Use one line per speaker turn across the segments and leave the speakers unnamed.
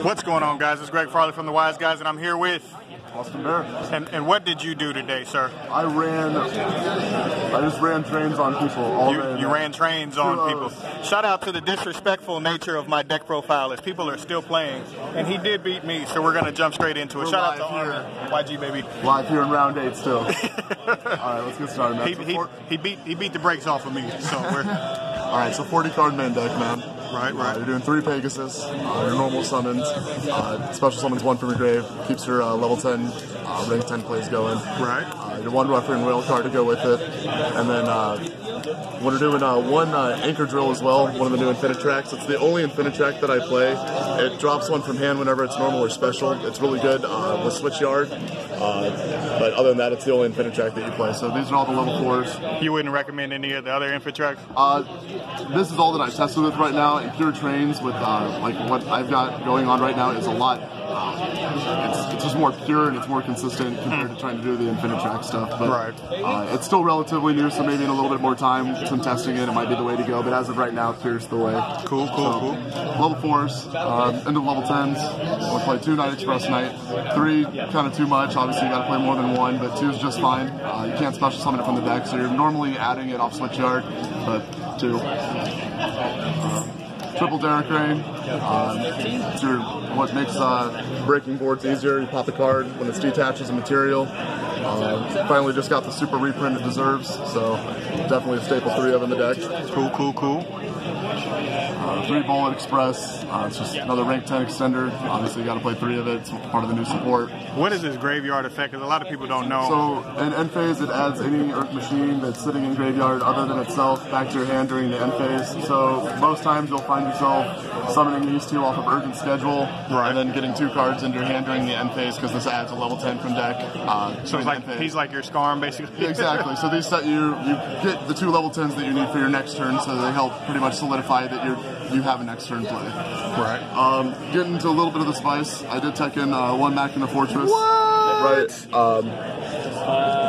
What's going on, guys? It's Greg Farley from The Wise Guys, and I'm here with
Austin Bear.
And what did you do today, sir?
I just ran trains on people all day.
You ran trains on people. Shout out to the disrespectful nature of my deck profile as people are still playing. And he did beat me, so we're going to jump straight into it. Shout out to Arthur, YG, baby.
Live here in round 8 still. All right, let's get started, man.
He beat the brakes off of me, so we're...
All right, so 40 card main deck, man.
Right.
You're doing 3 Pegasus, your normal summons, special summons 1 from your grave, keeps your level 10, rank 10 plays going.
Right.
Your 1 Ruffian Whale card to go with it. And then we're doing 1 Anchor Drill as well, one of the new Infinitracks. It's the only Infinitrack that I play. It drops 1 from hand whenever it's normal or special. It's really good with Switch Yard. But other than that, it's the only Infinitrack that you play. So these are all the level 4s.
You wouldn't recommend any of the other Infitracks?
This is all that I've tested with right now. And pure trains with like what I've got going on right now is a lot. It's just more pure and it's more consistent compared to trying to do the Infinitrack stuff. But it's still relatively new, so maybe in a little bit more time, some testing it might be the way to go. But as of right now, pure's the way.
Cool.
Level 4s, into level 10s. I'll play 2 Night Express Night. 3 kind of too much. Obviously, you got to play more than 1, but 2 is just fine. You can't special summon it from the deck, so you're normally adding it off Switch Yard, but 2. Triple Derrick Rain. It's what makes breaking boards easier. You pop the card when it's detached as a material. Finally just got the super reprint it deserves, so definitely a staple 3 of in the deck.
Cool.
3 Bullet Express. It's just another rank 10 extender. Obviously you got to play 3 of it. It's part of the new support.
What is this graveyard effect? Because a lot of people don't know.
So in end phase, it adds any Earth machine that's sitting in graveyard other than itself back to your hand during the end phase. So most times you'll find yourself summoning these 2 off of Urgent Schedule, and then getting 2 cards into your hand during the end phase because this adds a level 10 from deck.
So it's like he's like your Scarm, basically.
Exactly. So these set you get the 2 level 10s that you need for your next turn, so they help pretty much solidify that you have a next turn play.
Right.
Getting into a little bit of the spice, I did tech in 1 Machina Fortress.
What?
Right.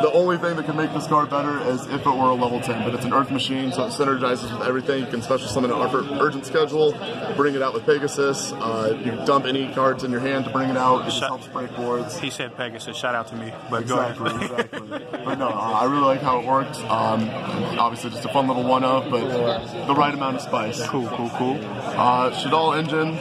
The only thing that can make this card better is if it were a level 10, but it's an Earth machine, so it synergizes with everything. You can special summon it off Urgent Schedule, bring it out with Pegasus. You dump any cards in your hand to bring it out. It just helps break boards.
He said Pegasus. Shout out to me. But
Exactly.
Go ahead.
But no, I really like how it worked. Obviously, just a fun little one-of, but the right amount of spice.
Cool.
Shaddoll Engine.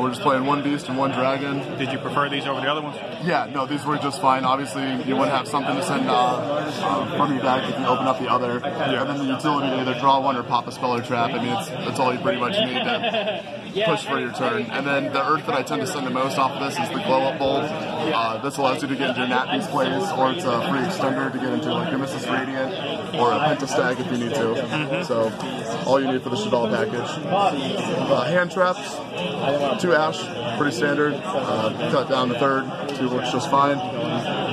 We're just playing 1 Beast and 1 Dragon.
Did you prefer these over the other ones?
Yeah, no, these were just fine. Obviously, you wouldn't have something to send from your deck if you open up the other. And then the utility to either draw 1 or pop a spell or trap. I mean, that's all you pretty much need to push for your turn. And then the Earth that I tend to send the most off of this is the Glow Up Bolt. This allows you to get into your Nat Beast plays, or it's a free extender to get into like your Mrs. Radiant or a Pentastag if you need to. So all you need for the Shaddoll package. Hand traps, 2 Ash, pretty standard. Cut down to 3rd, 2 works just fine.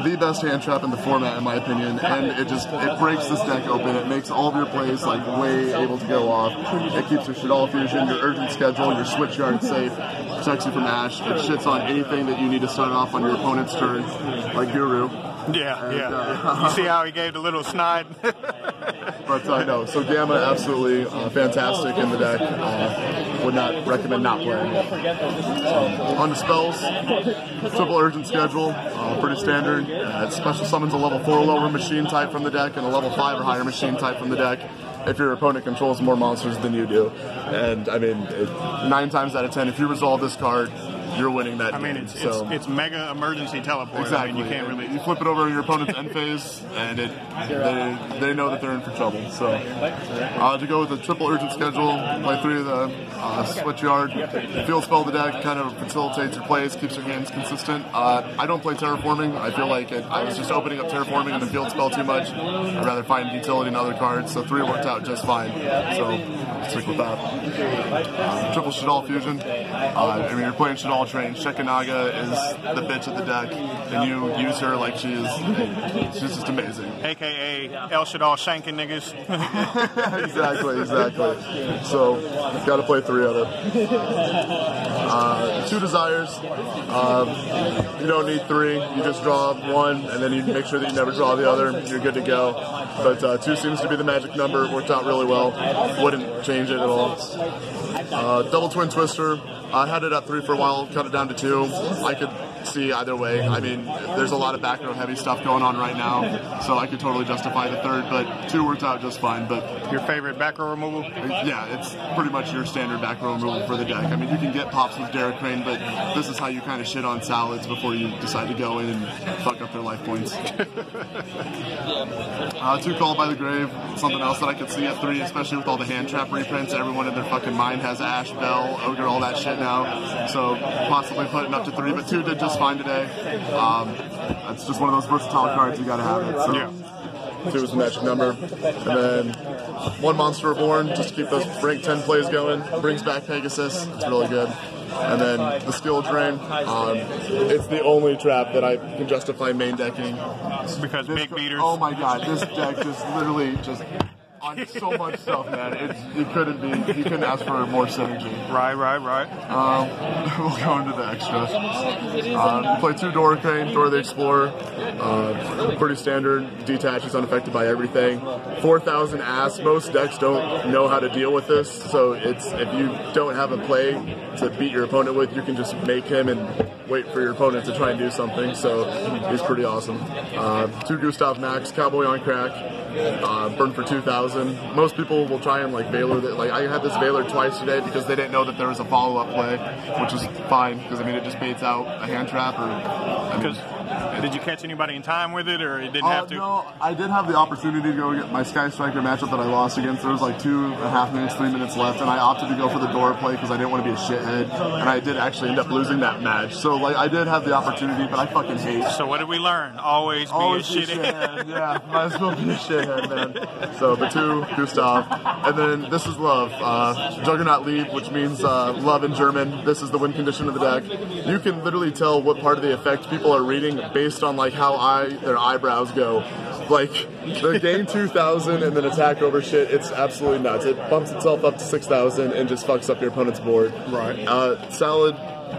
The best hand trap in the format, in my opinion, and it breaks this deck open. It makes all of your plays like way able to go off. It keeps your Shaddoll Fusion, your Urgent Schedule, your Switch Yard safe, protects you from Ash. It shits on anything that you need to start off on your opponent's turn, like Guru.
Yeah. You see how he gave the little snide?
But no, so Gamma, absolutely fantastic in the deck. Would not recommend not playing it. On the spells, triple Urgent Schedule, pretty standard. It special summons a level 4 or lower machine type from the deck and a level 5 or higher machine type from the deck if your opponent controls more monsters than you do. And I mean, 9 times out of 10, if you resolve this card, you're winning that game.
It's mega emergency teleport.
Exactly.
I mean, you can't really...
You flip it over to your opponent's end phase, and they know that they're in for trouble. So, to go with a triple Urgent Schedule, play 3 of the Switch Yard. Field Spell the deck kind of facilitates your plays, keeps your hands consistent. I don't play Terraforming. I feel like I was just opening up Terraforming and the Field Spell too much. I'd rather find utility in other cards, so 3 worked out just fine. So, stick with that. Triple Shaddoll Fusion. I mean, you're playing Shaddoll Train. Shekinaga is the bitch of the deck, and you use her like she's just amazing.
AKA El Shaddoll shanking niggas.
Exactly. So, gotta play 3 of it. 2 Desires. You don't need 3. You just draw 1, and then you make sure that you never draw the other. You're good to go. But 2 seems to be the magic number. It worked out really well. Wouldn't change it at all. Double Twin Twister. I had it at 3 for a while, cut it down to 2. I could see either way. I mean, there's a lot of back row heavy stuff going on right now, so I could totally justify the 3rd, but 2 worked out just fine. But
your favorite back row removal?
Yeah, it's pretty much your standard back row removal for the deck. I mean, you can get pops with Derek Crane, but this is how you kind of shit on salads before you decide to go in and fuck up their life points. 2 Called by the Grave, something else that I could see at 3, especially with all the hand trap reprints. Everyone in their fucking mind has Ash, Bell, Ogre, all that shit now. So possibly putting up to 3, but 2 did just fine today. That's just one of those versatile cards, you gotta have it. So yeah. 2 is the magic number. And then 1 Monster Reborn, just to keep those rank 10 plays going. Brings back Pegasus, it's really good. And then the Skill Drain, it's the only trap that I can justify main decking.
Because big beaters.
Oh my god, this deck just literally just on so much stuff, man. You couldn't ask for more synergy.
Right.
We'll go into the extras. Play 2 Dora Crane, Dora the Explorer. Pretty standard, detaches, unaffected by everything. 4,000 ass. Most decks don't know how to deal with this, so if you don't have a play to beat your opponent with, you can just make him and wait for your opponent to try and do something, so he's pretty awesome. 2 Gustav Max, Cowboy on Crack, burn for 2,000. Most people will try and like Valor, like I had this Valor twice today because they didn't know that there was a follow-up play, which is fine, because I mean it just baits out a hand trap
did you catch anybody in time with it, or you didn't have to?
No, I did have the opportunity to go get my Sky Striker matchup that I lost against. There was like 2.5 minutes, 3 minutes left, and I opted to go for the Dora play because I didn't want to be a shithead, and I did actually end up losing that match. So like I did have the opportunity, but I fucking hate.
So what did we learn? Always be a shithead.
Yeah, might as well be a shithead, man. So the 2 Gustav, and then this is love. Juggernaut Lieb, which means love in German. This is the win condition of the deck. You can literally tell what part of the effect people are reading based on like how their eyebrows go. Like the gain 2,000 and then attack over shit. It's absolutely nuts. It bumps itself up to 6,000 and just fucks up your opponent's board.
Right.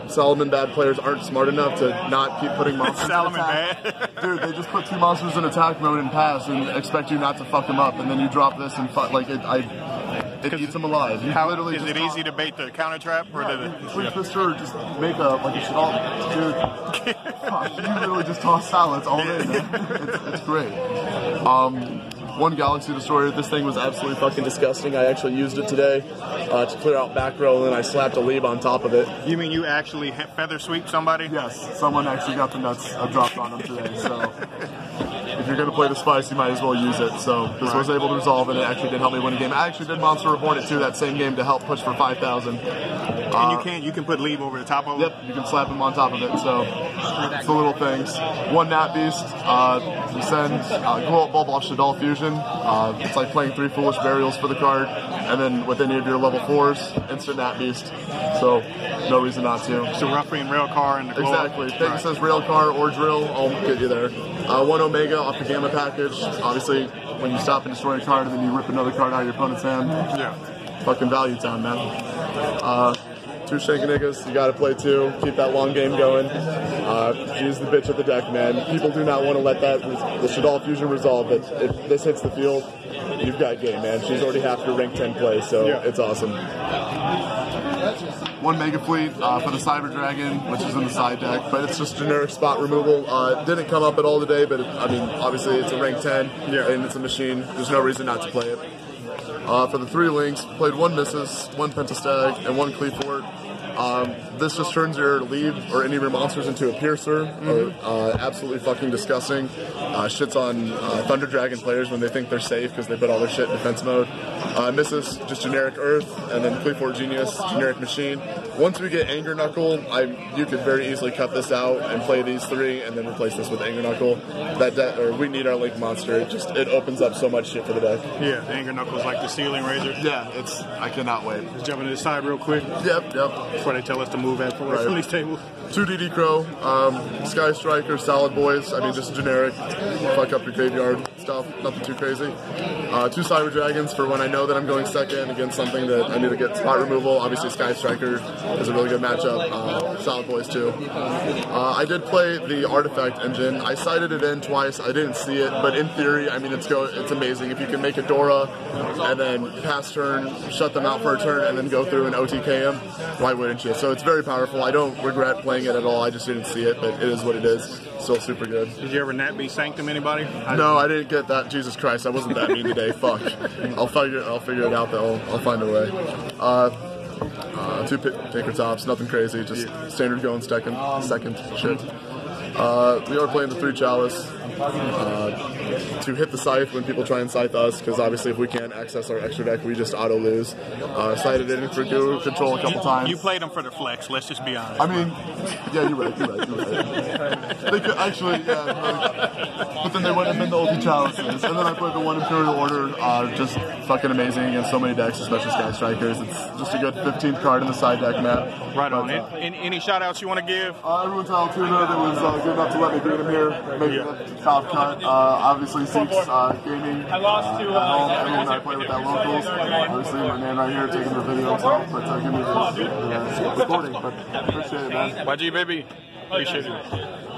Solomon bad players aren't smart enough to not keep putting monsters in attack.
Bad.
Dude, they just put 2 monsters in attack mode and pass and expect you not to fuck them up, and then you drop this and it eats them alive.
Is it easy to bait the counter trap? Or
Twister, just make a shit. Dude, fuck, you literally just toss salads all day, man. It's great. 1 Galaxy Destroyer. This thing was absolutely fucking disgusting. I actually used it today to clear out back row, and then I slapped a Lieb on top of it.
You mean you actually feather sweep somebody?
Yes, someone actually got the nuts dropped on them today, so if you're going to play the spice, you might as well use it. So this was able to resolve, and it actually did help me win a game. I actually did Monster Reborn it too that same game to help push for 5,000.
And you can put Lieb over the top of it?
Yep, you can slap him on top of it, so it's the little things. 1 Nat Beast, you send Glow Up Bulb off Shaddoll Fusion. It's like playing 3 Foolish Burials for the card, and then with any of your level 4s, instant Nat Beast. So no reason not to.
So roughly in Railcar and the Glow Up.
Exactly. Pegasus, Railcar, or Drill, I'll get you there. 1 Omega off the Gamma package. Obviously, when you stop and destroy a card and then you rip another card out of your opponent's hand.
Yeah.
Fucking value town, man. 2 Shanky Niggas, you gotta play 2. Keep that long game going. She's the bitch of the deck, man. People do not want to let the Shaddoll Fusion resolve, but if this hits the field, you've got game, man. She's already half your rank 10 play, so it's awesome. 1 Mega Fleet for the Cyber Dragon, which is in the side deck, but it's just generic spot removal. It didn't come up at all today, but I mean, obviously it's a rank 10, and it's a machine. There's no reason not to play it. For the 3 links, played 1 Missus, 1 Pentastag, and 1 Cleefort. This just turns your Lieb or any of your monsters into a Piercer. Absolutely fucking disgusting. Shits on Thunder Dragon players when they think they're safe because they put all their shit in defense mode. Missus, just generic Earth, and then Cleefort Genius, generic Machine. Once we get Anger Knuckle, you could very easily cut this out and play these 3 and then replace this with Anger Knuckle. We need our Link monster. It opens up so much shit for the deck.
Yeah, the Anger Knuckle is like the ceiling raiser.
Yeah, I cannot wait.
Just jumping to the side real quick.
Yep.
Before they tell us to move from these tables.
2 DD Crow, Sky Striker, Salad Boys. I mean, just generic. Fuck up your graveyard. stuff, nothing too crazy. 2 Cyber Dragons for when I know that I'm going second against something that I need to get spot removal. Obviously Sky Striker is a really good matchup. Solid Boys too. I did play the Artifact Engine. I sighted it in twice. I didn't see it, but in theory, I mean, it's amazing. If you can make a Dora and then pass turn, shut them out for a turn, and then go through and OTK them, why wouldn't you? So it's very powerful. I don't regret playing it at all. I just didn't see it, but it is what it is. Still super good.
Did you ever Nat B Sanctum anybody?
No, I didn't get that. Jesus Christ, I wasn't that mean today. Fuck. I'll figure it out though. I'll find a way. 2 Tinker Tops, nothing crazy, just standard going second shit. We are playing the 3 Chalice to hit the scythe when people try and scythe us, because obviously if we can't access our extra deck, we just auto lose. Sighted it in for Guru Control a couple times.
You played them for the flex, let's just be honest.
I mean, yeah, you're right. They could actually, but then they wouldn't have been the ulti chalices. And then I played the 1 Imperial Order, just fucking amazing against so many decks, especially Sky Strikers. It's just a good 15th card in the side deck map.
Right on. Any shout outs you want to give?
Everyone to Altoona that was good enough to let me beat him here, making the top cut. Obviously, Seeks Gaming. Everyone I play with that locals. Obviously, my man right here taking the video himself, but give me the recording. But appreciate it, man.
YG, baby. Appreciate it.